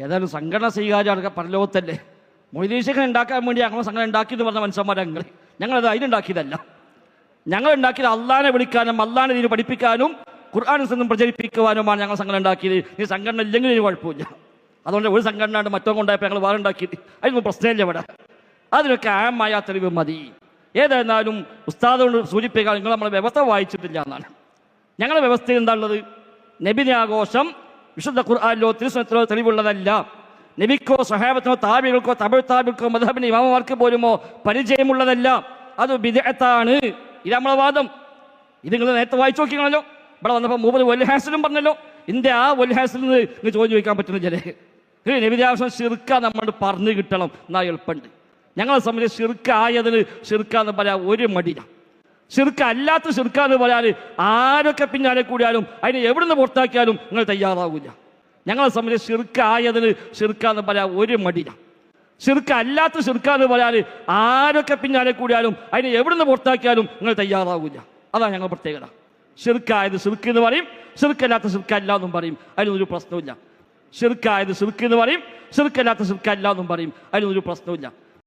ഏതായാലും സംഘടന സ്വീകാര്യമൊക്കെ പരലോകത്തല്ലേ. മൊയ്തീൻ ഉണ്ടാക്കാൻ വേണ്ടി ഞങ്ങൾ സംഘടന ഉണ്ടാക്കിയെന്ന് പറഞ്ഞ മനുഷ്യന്മാരങ്ങൾ. ഞങ്ങളത് അതിനുണ്ടാക്കിയതല്ല. ഞങ്ങൾ ഉണ്ടാക്കിയത് അള്ളാനെ വിളിക്കാനും അള്ളാനെ ഇതിന് പഠിപ്പിക്കാനും ഖുർആനിൽ നിന്നും പ്രചരിപ്പിക്കുവാനുമാണ് ഞങ്ങൾ സംഘടന ഉണ്ടാക്കിയത്. ഈ സംഘടന ഇല്ലെങ്കിൽ ഇതിന് കുഴപ്പമില്ല. അതുകൊണ്ട് ഒരു സംഘടന മറ്റോ കൊണ്ടായപ്പോൾ ഞങ്ങൾ വേറെ ഉണ്ടാക്കിയത്, അതിനൊന്നും പ്രശ്നമില്ല ഇവിടെ. അതിനൊക്കെ ആമായ തെളിവ് മതി. ഏതായിരുന്നാലും ഉസ്താദോട് സൂചിപ്പിക്കാൻ നിങ്ങൾ നമ്മളെ വ്യവസ്ഥ വായിച്ചിട്ടില്ല എന്നാണ്. ഞങ്ങളുടെ വ്യവസ്ഥയിൽ എന്താണുള്ളത്? നബിദിനാഘോഷം വിശുദ്ധ ഖുർആനിലോ തിരുസുന്നത്തിലോ തെളിവുള്ളതല്ല. നബിക്കോ സഹാബത്തിനോ താബികൾക്കോ തബഴ് താബികൾക്കോ മദ്ഹബിന്റെ ഇമാമമാർക്ക് പോലുമോ പരിചയമുള്ളതല്ല. അത് ബിദ്അത്താണ്. ഇത് നമ്മളെ വാദം. ഇത് നിങ്ങൾ നേരത്തെ വായിച്ചു നോക്കിയാണല്ലോ. ഇവിടെ വന്നപ്പോൾ മൂപ്പര് വൽഹാസിലും പറഞ്ഞല്ലോ. ഇന്ത്യ ആ വൽഹാസിൽ നിന്ന് നിങ്ങൾ ചോദ്യം ചോദിക്കാൻ പറ്റുന്നില്ലേ? നബിദിനാഘോഷം ശിർക്ക നമ്മൾ പറഞ്ഞു കിട്ടണം, എന്നാ എളുപ്പമുണ്ട്. ഞങ്ങളെ സംബന്ധിച്ച് ശിർക്കായതിന് ശിർക്കാന്ന് പറയാൻ ഒരു മടിയില്ല. ശിർക്ക് അല്ലാത്ത ശിർക്കാന്ന് പറയാൻ ആരൊക്കെ പിന്നാലെ കൂടിയാലും അതിനെ എവിടുന്ന് പുറത്താക്കിയാലും നിങ്ങൾ തയ്യാറാവില്ല. ഞങ്ങളെ സംബന്ധിച്ച് ശിർക്കായതിന് ശിർക്കാന്ന് പറയാൻ ഒരു മടിയില്ല. ശിർക്ക് അല്ലാത്ത ശിർക്കാന്ന് പറയാൻ ആരൊക്കെ പിന്നാലെ കൂടിയാലും അതിനെ എവിടുന്ന് പുറത്താക്കിയാലും നിങ്ങൾ തയ്യാറാവില്ല. അതാണ് ഞങ്ങൾ പ്രത്യേകത. ശിർക്കായത് ശിർക്ക് എന്ന് പറയും, ശിർക്കല്ലാത്ത ശിർക്കല്ല എന്നും പറയും. അതിനൊരു പ്രശ്നമില്ല. ശിർക്കായത് ശിർക്ക് എന്ന് പറയും, ശിർക്കല്ലാത്ത ശിർക്കല്ല എന്നും പറയും. അതിനൊരു പ്രശ്നമില്ല.